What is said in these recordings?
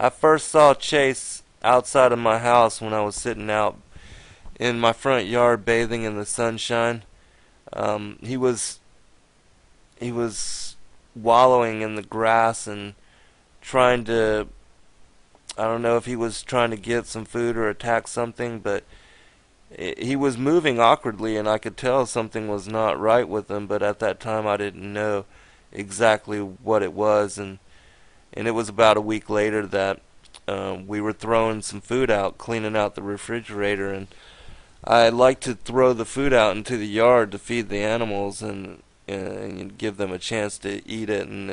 I first saw Chase outside of my house when I was sitting out in my front yard bathing in the sunshine. He was wallowing in the grass and trying to, I don't know if he was trying to get some food or attack something, but he was moving awkwardly, and I could tell something was not right with him, but at that time I didn't know exactly what it was. And it was about a week later that we were throwing some food out, cleaning out the refrigerator, and I like to throw the food out into the yard to feed the animals and give them a chance to eat it, and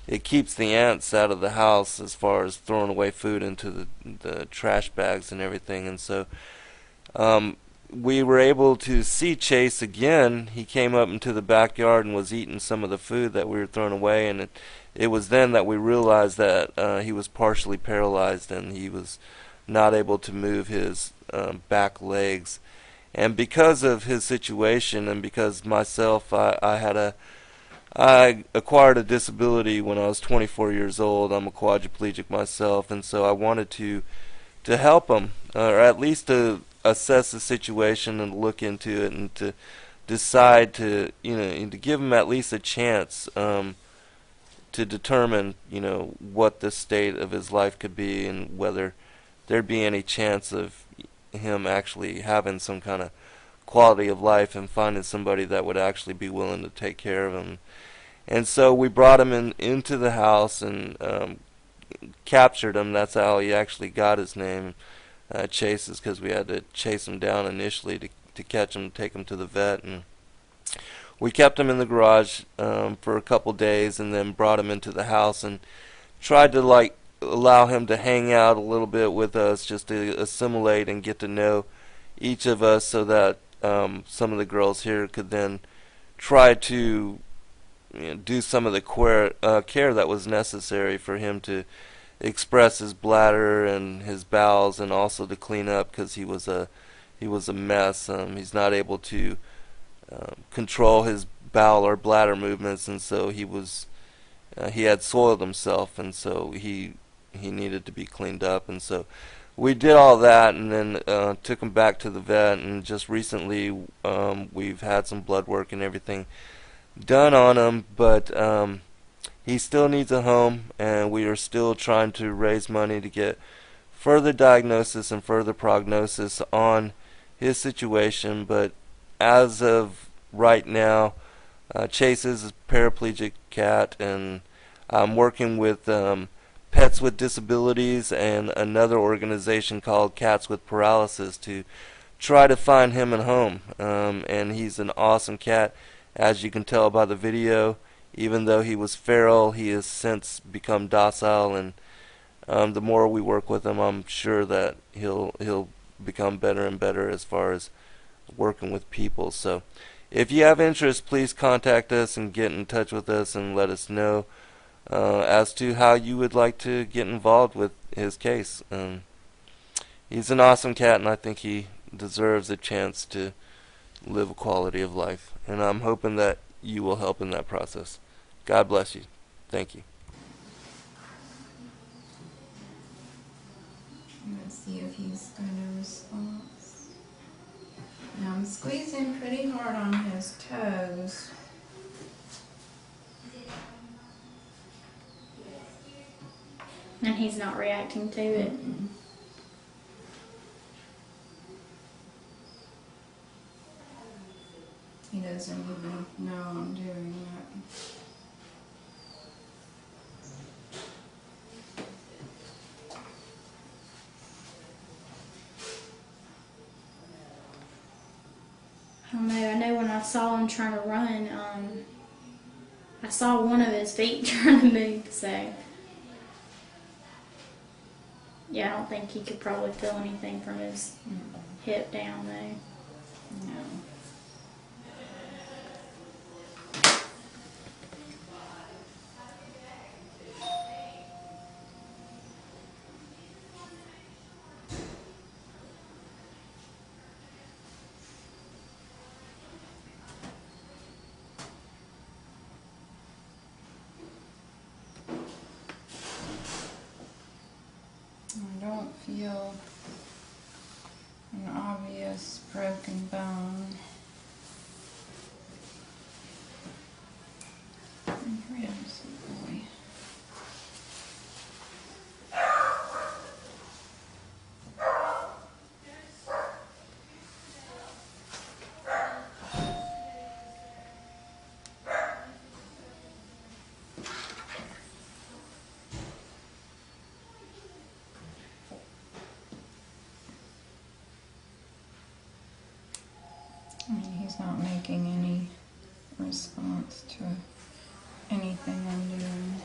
it keeps the ants out of the house as far as throwing away food into the trash bags and everything. And so we were able to see Chase again. He came up into the backyard and was eating some of the food that we were throwing away, and it was then that we realized that he was partially paralyzed and he was not able to move his back legs. And because of his situation, and because myself, I acquired a disability when I was 24 years old. I'm a quadriplegic myself, and so I wanted to help him, or at least to assess the situation and look into it, and to decide to, and to give him at least a chance to determine, what the state of his life could be and whether there'd be any chance of him actually having some kind of quality of life and finding somebody that would actually be willing to take care of him. And so we brought him into the house and captured him. That's how he actually got his name, Chases, because we had to chase him down initially to catch him, take him to the vet. And we kept him in the garage for a couple days, and then brought him into the house and tried to allow him to hang out a little bit with us, just to assimilate and get to know each of us, so that some of the girls here could then try to do some of the care that was necessary for him to express his bladder and his bowels, and also to clean up, because he was a mess. He's not able to control his bowel or bladder movements, and so he had soiled himself, and so he needed to be cleaned up. And so we did all that, and then took him back to the vet, and just recently we've had some blood work and everything done on him, but he still needs a home, and we are still trying to raise money to get further diagnosis and further prognosis on his situation. But as of right now, Chase is a paraplegic cat, and I'm working with Pets with Disabilities and another organization called Cats with Paralysis to try to find him a home. And he's an awesome cat. As you can tell by the video, even though he was feral, he has since become docile, and the more we work with him, I'm sure that he'll become better and better as far as working with people. So if you have interest, please contact us and get in touch with us and let us know as to how you would like to get involved with his case. He's an awesome cat, and I think he deserves a chance to live a quality of life, and I'm hoping that you will help in that process. God bless you. Thank you. Let's see if he's going to respond. Now I'm squeezing pretty hard on his toes. And he's not reacting to it. He doesn't even know I'm doing that. I don't know. I know when I saw him trying to run, I saw one of his feet trying to move, so yeah, I don't think he could probably feel anything from his hip down though. No. don't feel an obvious broken bone. And here is the boy. I mean, he's not making any response to anything I'm doing.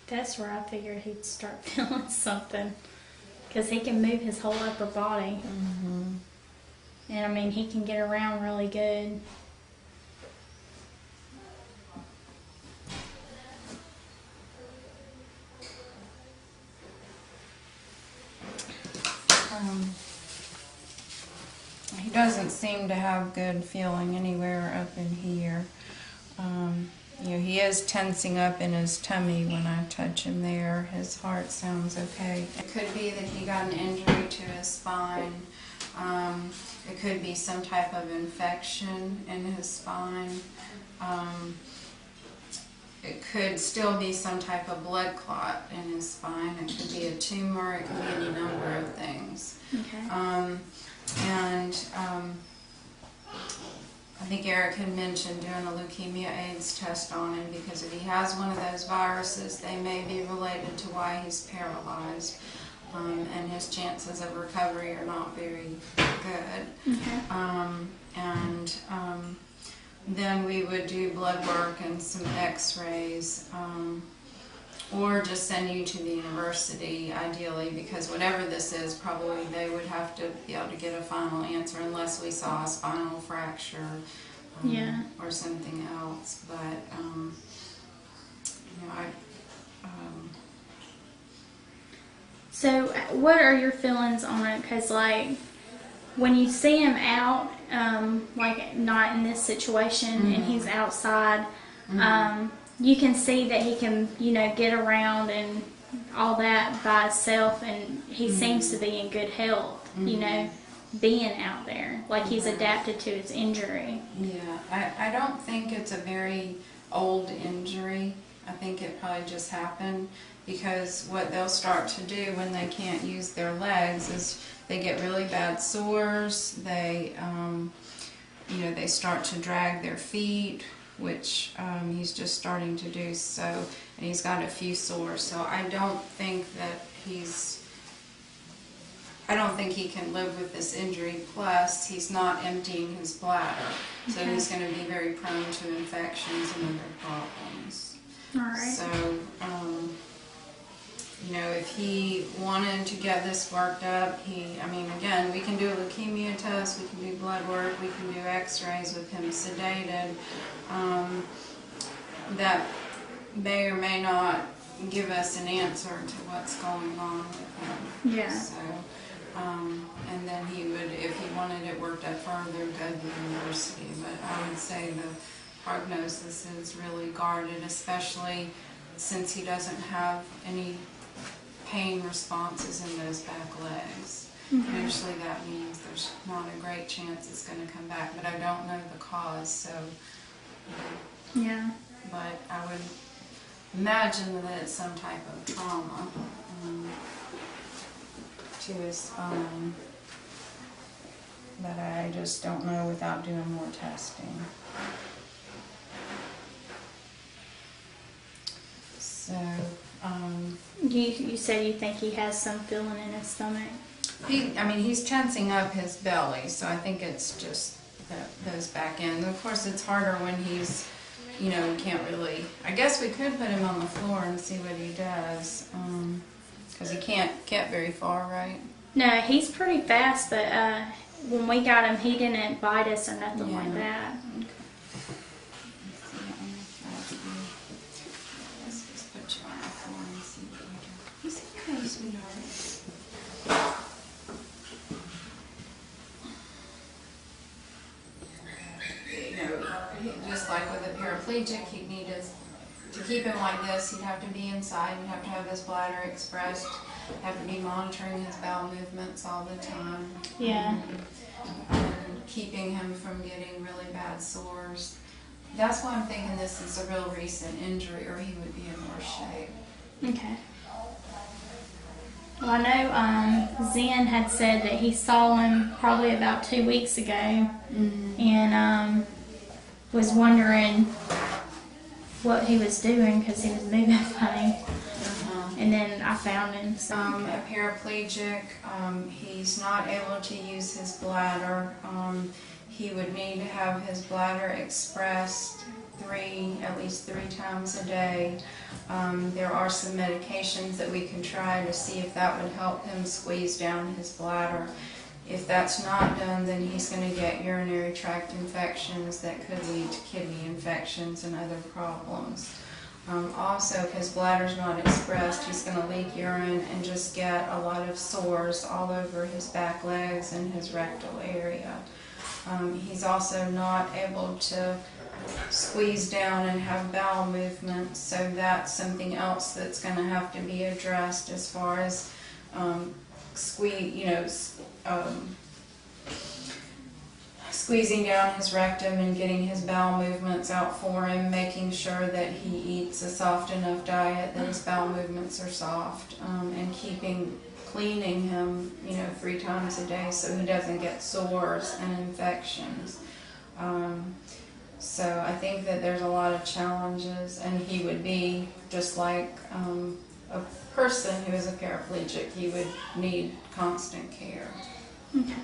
That's where I figured he'd start feeling something. Because he can move his whole upper body. Mm-hmm. And I mean, he can get around really good. He doesn't seem to have good feeling anywhere up in here. You know, he is tensing up in his tummy when I touch him there. His heart sounds okay. It could be that he got an injury to his spine. It could be some type of infection in his spine. It could still be some type of blood clot in his spine. It could be a tumor. It could be any number of things. Okay. I think Eric had mentioned doing a leukemia AIDS test on him because if he has one of those viruses, they may be related to why he's paralyzed. And his chances of recovery are not very good. Okay. Then we would do blood work and some x-rays, or just send you to the university ideally, because whatever this is, probably they would have to be able to get a final answer unless we saw a spinal fracture or something else. But you know, So, what are your feelings on it? Because, like, when you see him out, like not in this situation, and he's outside, you can see that he can, you know, get around and all that by himself, and he seems to be in good health, you know, being out there. Like he's adapted to his injury. Yeah, I don't think it's a very old injury. I think it probably just happened because what they'll start to do when they can't use their legs is they get really bad sores. They, you know, they start to drag their feet, which he's just starting to do so, and he's got a few sores. So I don't think he can live with this injury. Plus, he's not emptying his bladder, so he's going to be very prone to infections and other problems. All right. So, you know, if he wanted to get this worked up, I mean, again, we can do a leukemia test, we can do blood work, we can do x-rays with him sedated. That may or may not give us an answer to what's going on with him. Yeah. So, and then he would, if he wanted it worked up further, go to the university. But I would say the prognosis is really guarded, especially since he doesn't have any pain responses in those back legs. Usually that means there's not a great chance it's going to come back, but I don't know the cause, so. Yeah. But I would imagine that it's some type of trauma to his spine. But I just don't know without doing more testing. So, You said you think he has some feeling in his stomach. he's tensing up his belly, so I think it's just those back end. Of course, it's harder when he's, you know, he can't really. I guess we could put him on the floor and see what he does, because he can't get very far, right? No, he's pretty fast, but when we got him, he didn't bite us or nothing like that. Okay. Let's just put you on the paraplegic, he'd need to keep him like this, he'd have to be inside, he'd have to have his bladder expressed, have to be monitoring his bowel movements all the time. Yeah. And keeping him from getting really bad sores. That's why I'm thinking this is a real recent injury, or he would be in worse shape. Okay. Well, I know Zen had said that he saw him probably about 2 weeks ago, and was wondering what he was doing because he was moving funny. And then I found him. So. A paraplegic, he's not able to use his bladder. He would need to have his bladder expressed at least three times a day. There are some medications that we can try to see if that would help him squeeze down his bladder. If that's not done, then he's going to get urinary tract infections that could lead to kidney infections and other problems. Also, if his bladder's not expressed, he's going to leak urine and just get a lot of sores all over his back legs and his rectal area. He's also not able to squeeze down and have bowel movements, so that's something else that's going to have to be addressed as far as squeezing down his rectum and getting his bowel movements out for him, making sure that he eats a soft enough diet that his bowel movements are soft, and cleaning him 3 times a day so he doesn't get sores and infections. So I think that there's a lot of challenges, and he would be just like a person who is a paraplegic. He would need constant care. Okay.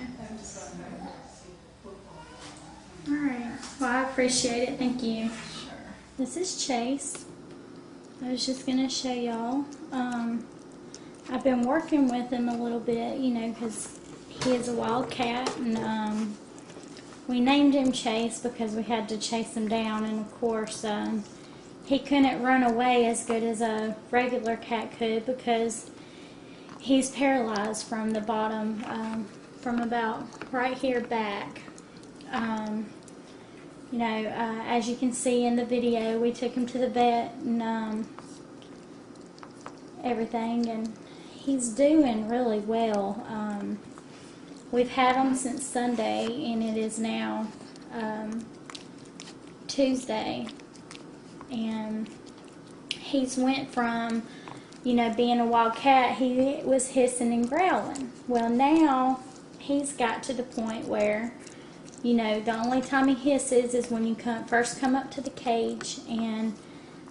All right. Well, I appreciate it. Thank you. Sure. This is Chase. I was just going to show y'all. I've been working with him a little bit, because he is a wild cat, and we named him Chase because we had to chase him down, and of course he couldn't run away as good as a regular cat could because he's paralyzed from the bottom, from about right here back. As you can see in the video, we took him to the vet and everything, and he's doing really well. We've had him since Sunday, and it is now Tuesday, and he's went from being a wild cat. He was hissing and growling. Well, now he's got to the point where the only time he hisses is when you first come up to the cage, and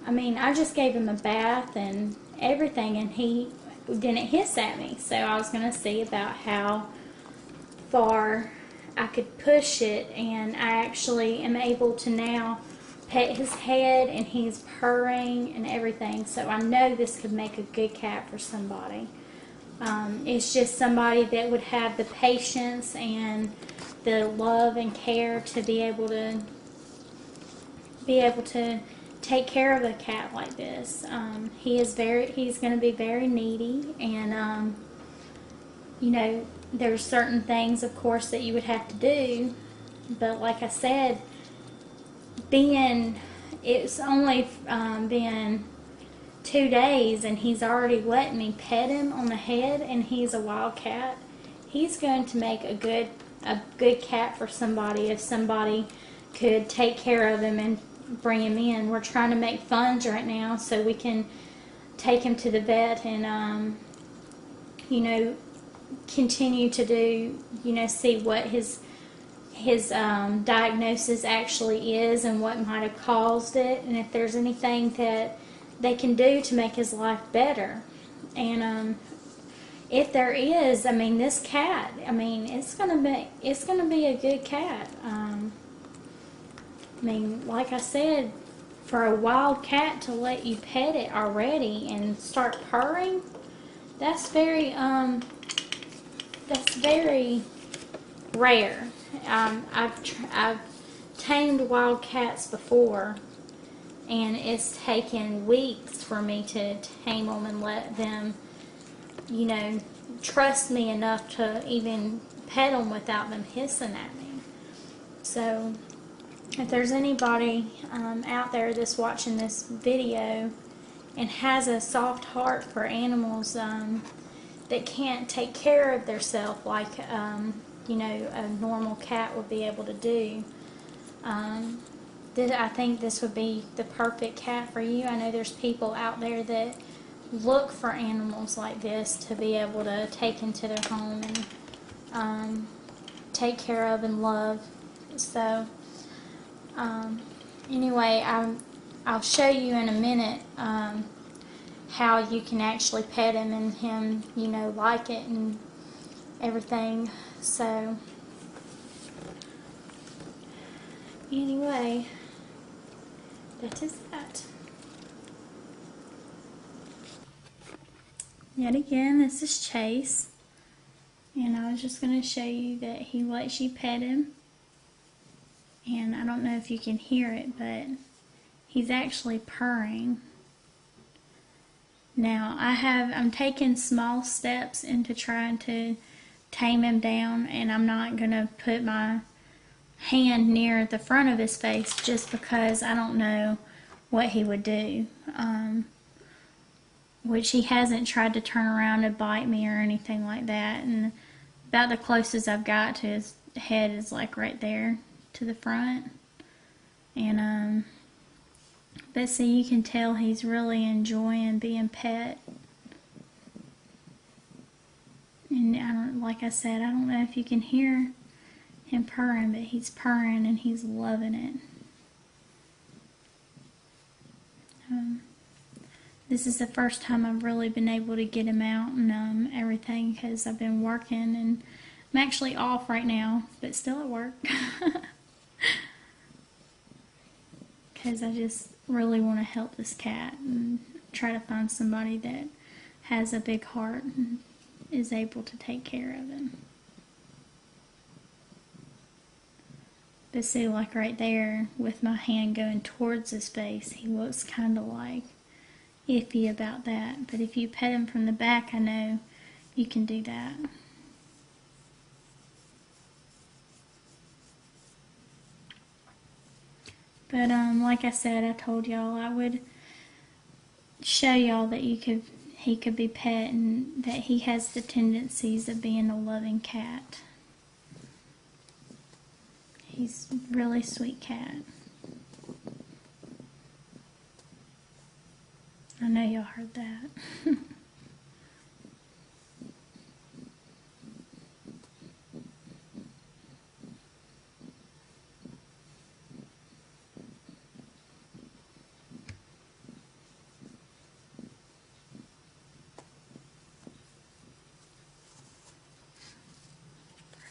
I just gave him a bath and everything, and he didn't hiss at me. So I was going to see about how far I could push it, and I actually am able to now pet his head, and he's purring and everything. So I know this could make a good cat for somebody. It's just somebody that would have the patience and the love and care to be able to take care of a cat like this. He's going to be very needy, and there's certain things, of course, that you would have to do, but like I said, it's only been 2 days, and he's already let me pet him on the head, and he's a wild cat. He's going to make a good cat for somebody if somebody could take care of him and bring him in. We're trying to make funds right now so we can take him to the vet and continue to do see what his diagnosis actually is and what might have caused it, and if there's anything that they can do to make his life better. And if there is, this cat, it's gonna be a good cat. Like I said, for a wild cat to let you pet it already and start purring, that's very rare. I've tamed wild cats before, and it's taken weeks for me to tame them and let them, trust me enough to even pet them without them hissing at me. So if there's anybody out there that's watching this video and has a soft heart for animals that can't take care of themselves like a normal cat would be able to do, I think this would be the perfect cat for you. I know there's people out there that look for animals like this to be able to take into their home and take care of and love. So anyway, I'll show you in a minute how you can actually pet him and him, like it and everything. So anyway, that is that. Yet again, this is Chase, and I was just going to show you that he lets you pet him, and I don't know if you can hear it, but he's actually purring. Now, I'm taking small steps into trying to tame him down, and I'm not going to put my hand near the front of his face just because I don't know what he would do. Which he hasn't tried to turn around and bite me or anything like that, and about the closest I've got to his head is like right there to the front. And but see, you can tell he's really enjoying being pet. And like I said, I don't know if you can hear him purring, but he's purring and he's loving it. This is the first time I've really been able to get him out and everything, because I've been working, and I'm actually off right now, but still at work. Because I just really want to help this cat and try to find somebody that has a big heart and is able to take care of him. But see, like right there, with my hand going towards his face, he looks kind of like iffy about that. But if you pet him from the back, I know you can do that. But like I said, I told y'all I would show y'all that he could be pet, and that he has the tendencies of being a loving cat. He's a really sweet cat. I know y'all heard that.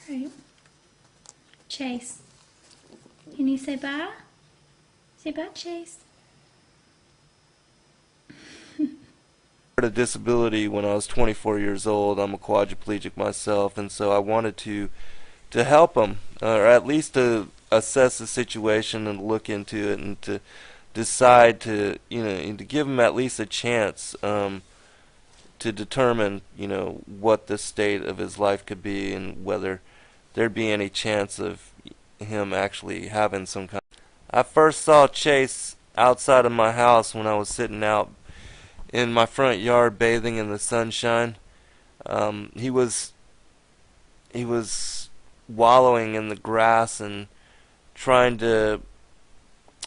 Right. Chase, can you say bye? Say bye, Chase. A disability when I was 24 years old. I'm a quadriplegic myself, and so I wanted to help him, or at least to assess the situation and look into it, and to decide to and to give him at least a chance to determine what the state of his life could be, and whether there'd be any chance of him actually having some kind. I first saw Chase outside of my house when I was sitting out in my front yard bathing in the sunshine. He was wallowing in the grass and trying to,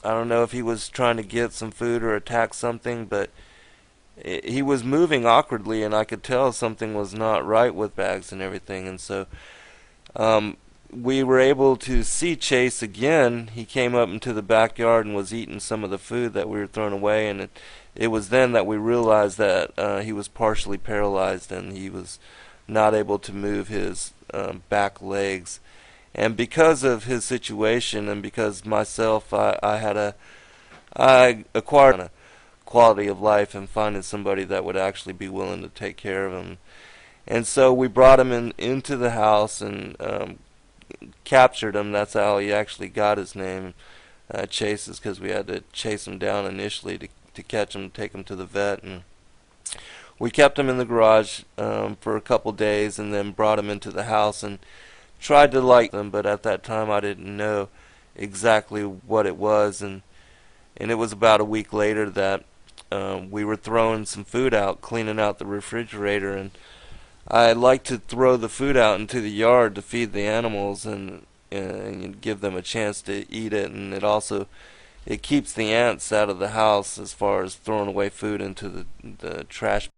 I don't know if he was trying to get some food or attack something, but he was moving awkwardly, and I could tell something was not right with bags and everything. And so we were able to see Chase again. He came up into the backyard and was eating some of the food that we were throwing away, and it was then that we realized that he was partially paralyzed and he was not able to move his back legs. And because of his situation, and because myself, I acquired a quality of life and finding somebody that would actually be willing to take care of him. And so we brought him into the house and captured him. That's how he actually got his name, Chase, is because we had to chase him down initially to catch him, take him to the vet. And we kept him in the garage for a couple days, and then brought him into the house and tried to like them, but at that time I didn't know exactly what it was, and it was about a week later that we were throwing some food out, cleaning out the refrigerator, and I like to throw the food out into the yard to feed the animals and give them a chance to eat it, and it keeps the ants out of the house as far as throwing away food into the trash